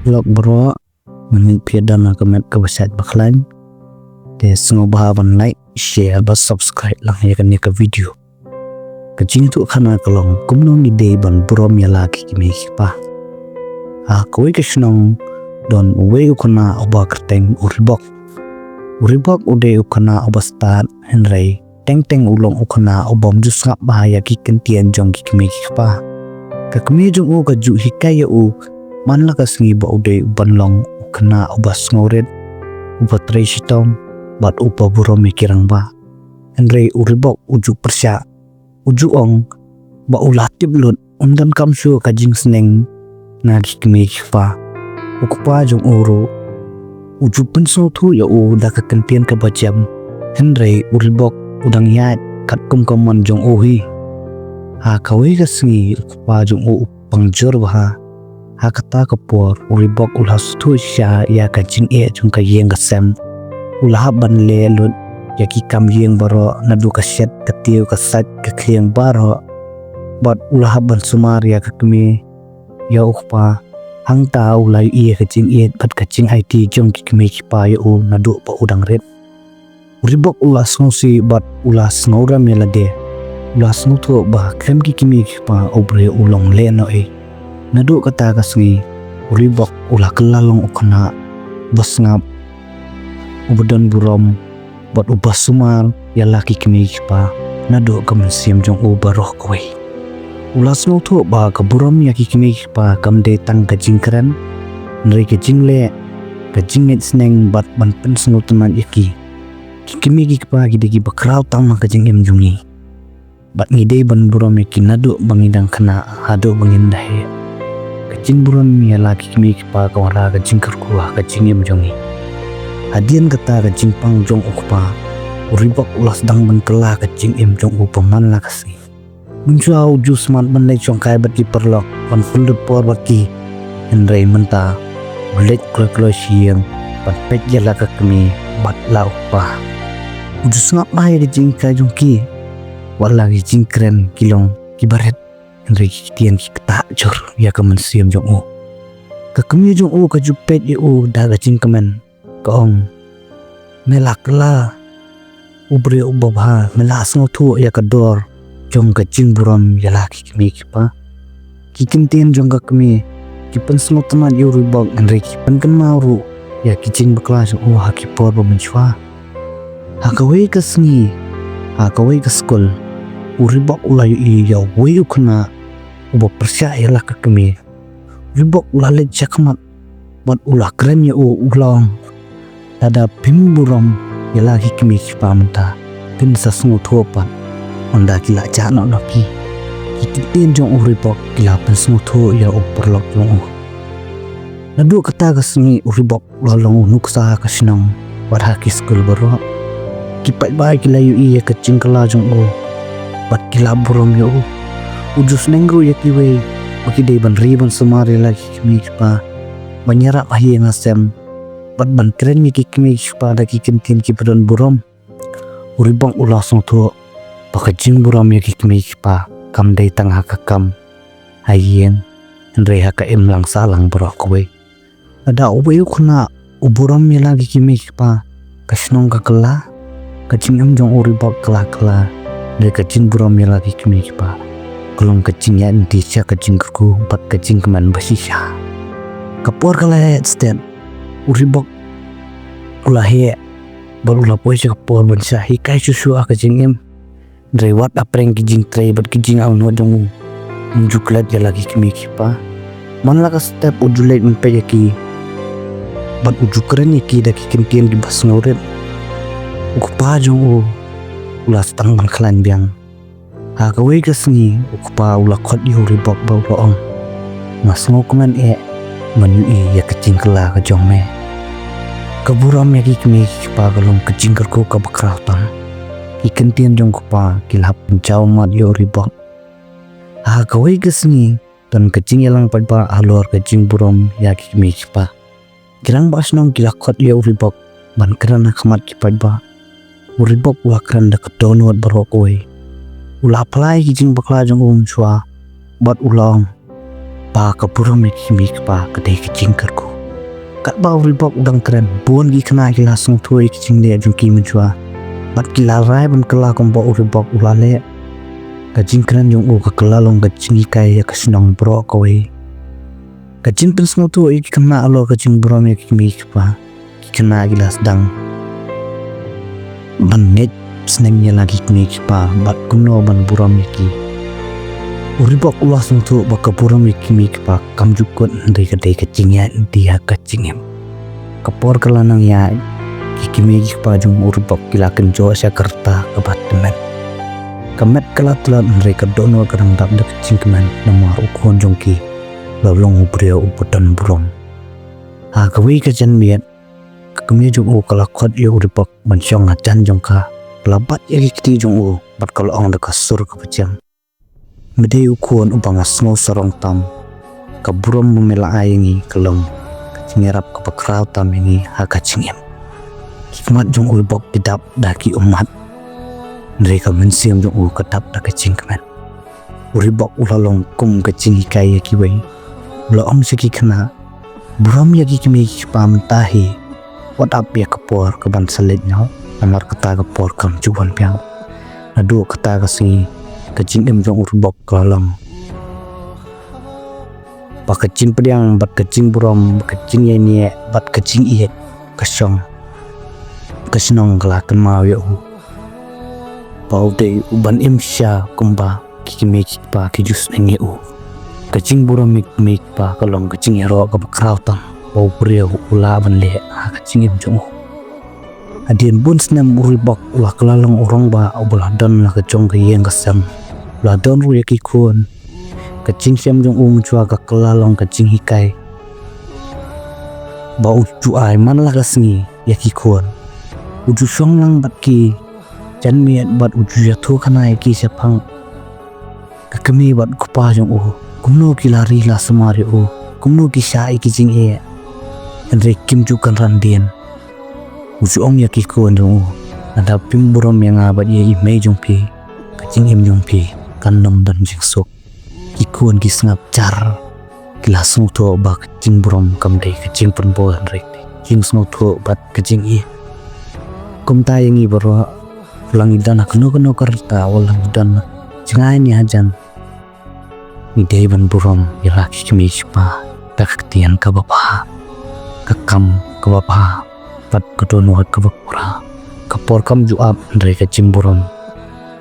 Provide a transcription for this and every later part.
lok bro menit piadan na kamet ka website baklan te sengo bahaban like share ba subscribe lang ya kan ka video kajing tu khana kalong kumnong ni day ban burom ya laki kimi pa koi ka shnong don we ukana oba kerteng uribok ude ukana obastan henrei teng ulong ukana obom jusap bahaya ki kentian jong ki kimi pa ka kemi jong u ka ju hikaya u manla ka sngi ba ude banlong ukana obas ngoret ubatrei sitong bat upa burom mikirang ba henrei uribok uju persya uju ong ba ulatib lut undan kamsu ka jing sneng na ki kimi pa ukpa jong uru uju penso tu ya u da ka kentian ka bajam henrei uribok udang yat kat kum kaman jong ohi kawai ka sngi ukpa jong u pangjor ba kata kapor uribok ulas tu sya ya ka jing jong ka yeng ka sem ulah ban le lut ya ki kam yeng baro nadu ka set ka tiu ka sat ka kliang baro bat ulah ban sumar ya ka kemi ya ukpa hang ta ulai ka jing bat ka jing it jong ki kemi ki pa ya u nadu pa udang red uribok ulas ngosi bat ulas ngora melade ulas ngutu ba klem ki kemi ki pa obre ulong le no nadu kata ka sngi uribok ulah kelalong ukana bas ngap ubdan burom bat ubas sumar ya laki kemi pa nadu kam siam jong u baroh koi ulas ngutu ba ka burom ya ki kemi pa kam de tang ka jingkran nri ka jingle ka jinget sneng bat ban pen snutuman yaki ki kemi pa gide ki bakrau tang ka jingem jungi bat ngide ban burom yaki nadu bangidang kana hado bangindahe kajing buron ya laki kemi pa kawara kajing kerkuah kajing em jongi hadian kata kajing pang jong ukpa uribok ulas dang ban kela kajing em jong upaman la kasi munjau jus man ban lai jong kai bat ki perlok ban full por baki henrei menta bulet klo siang bat pet ya la kemi bat la ukpa ujus ngap mai kajing kai jong ki wala kajing kren kilong kibaret henrei tian ki kata jor ya ka mensiam jong u ka kemi jong u ka jupet u da ka jing kemen kaong melakla ubre ubabha melas ngotu ya ka dor jong ka jing burom ya laki kemi pa ki kinten jong ka kemi ki pensno taman yu ribok henrei ki penken mauru ya ki jing bakla jong u ha ki por ba menchwa kawai ka sngi kawai ka skol uribok ulai ya we ukna uba persya ya la ka kemi ribok ulale jakmat bat ulah keren ya ulang ada Bym Burom ya la ki kemi pa menta pin sa sngo thopan onda kila jano noki kitin jong uribok kila pen sngo tho ya perlok jong nadu kata ka sngi uribok lalong nuksa ka sinong bat ha ki skul baro kipat bai kila yu ya ka cingkala jong bat kila burom yo ujus nengru ya kiwe baki de ban riban sumari lagi kemi pa banyara ahi ngasem bat ban keren mi ki kemi pa da ki kentin ki pedon burom uribong ulasong tu pakajing burom ya ki kemi pa kam dei tang ha kam hayeng henrei ha ka em lang salang bro kowe ada uwe khuna uburom ya lagi kemi pa kasnong ka kala kajing am jong uribok kala de kajing burom ya lagi kemi pa kulong kacing ya nanti sia kacing kerku bat kacing keman basisya kapor kala stet uribok ulahe baru lapoi sia kapor bansa hikai susu kacing em rewat apreng kijing tray bat kijing au no jong unjuklat ya lagi kemi pa man la ka step ujulet mpe yaki bat ujukren yaki da kikentien di bas ngoret ukpa jong ulas tang ban klan biang kawai ka sngi ukpa ulakot yu ribok ba roong masngo kuman manu ya kacing kela ka jong me kaburam ya ki kemi pa galong kacing kerku ka bakrautan ikentien jong kupa kilap pencau mat yu ribok kawai ka sngi dan kacing yalang padba alor kacing burom ya ki kemi pa kirang basnong kilakot yu ribok ban kerana khamat ki padba uribok wakran da kadonot barokoi ulah plai kijing bakla jong chua bat ulong pa ka burom mi pa ka dei kijing kerku kat bau Ribok udang keren buan gi kena ki langsung tuai ki jing le jung ki menjua bat ki la rai ban kala kom bau Ribok ulale ka jing keren jung ka kala long ka jing kai ka sinong bro ko we ka jing pen sno tuai ki kena alo ka jing Burom ki mi pa ki kena gi las dang ban net snem ya lagi ki pa bat kuno ban Burom ki Ribok ulas untuk baka Burom ki mi pa kam jukut ndai ka dei ka jing ya dia ka jing em kapor kalanang ya ki mi pa jung Ribok kilaken jo sia kerta ka batmen kamet kalatlan ndai ka dono kadang dap dak jing kemen namar ukon jong ki lalong ubrio uputan Burom ha ka wi ka jan miet ka kemi jung u kala khot yo Ribok ban syong ajan jong ka labat ya ki jung u bat kala ong dak sur ka pecang medei ukon ubang asmo sarong tam ka Burom memela aingi kelong ngerap ke bakrau tam ini haka cingem hikmat jung Ribok didap daki umat mereka mensiam jung kedap daki cingkemen Ribok ulalong kum ke cingi kaya kiwei ulaong seki kena Burom ya kimi pam tahi wadap ya kepor ke ban selit nyaw amar kata kepor kam cuban piang nadu kata kasingi ke cingem jung Ribok kelalong bat kecing pediang bat kecing Burom bat kecing ye bat kecing iet kesong kesenong kelaken mau ya bau de uban imsya kumba kikime pa kijus nenge kecing Burom mik pa kalong kecing ero ka bakrau tam bau brio ula ban le kecing im jong adien bun snem Ribok ula kelalong orang ba ulah don la kecong ke yeng kesam ula don ru yaki kun kecing siam jong chua ka kelalong kecing hikai bau cu ai man la kasngi yaki kun uju song lang bat ki jan miet bat uju ya thu khana ki sepang ka kemi bat kupa jong kumno ki lari la samari kumno ki sai ki jing e andre kim ju kan randien uju ong yaki kun jong ada Bym Burom yang abat ye me jong pi kecing im jong pi kan nom dan jing sok ikon ki sngap car kilasung to ba kecing Burom kam dei kecing penbo rek jing sno to bat kecing i kum ta yang i baro ulang idan akno karta ulang idan jangai ni hajan ni dei ban Burom ira kimi pa tak tian ka bapa ka kam ka bapa bat kedono ka bakura kapor kam ju ap rek kecing Burom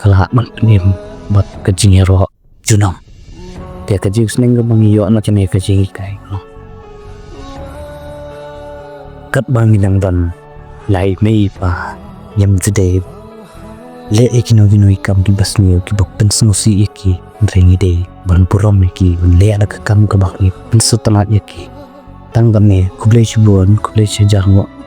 kala man nim bat kecing ero junam dia kecing seneng ke bangiyo na cene kecing ikai kat bangidang dan lai mei pa yam jede le ekino gino ikam di basni ki bok pensung si iki rengi de ban Burom iki le ada kam ka bakni pensutanat iki tanggam ne kublai chibon kublai chajarmo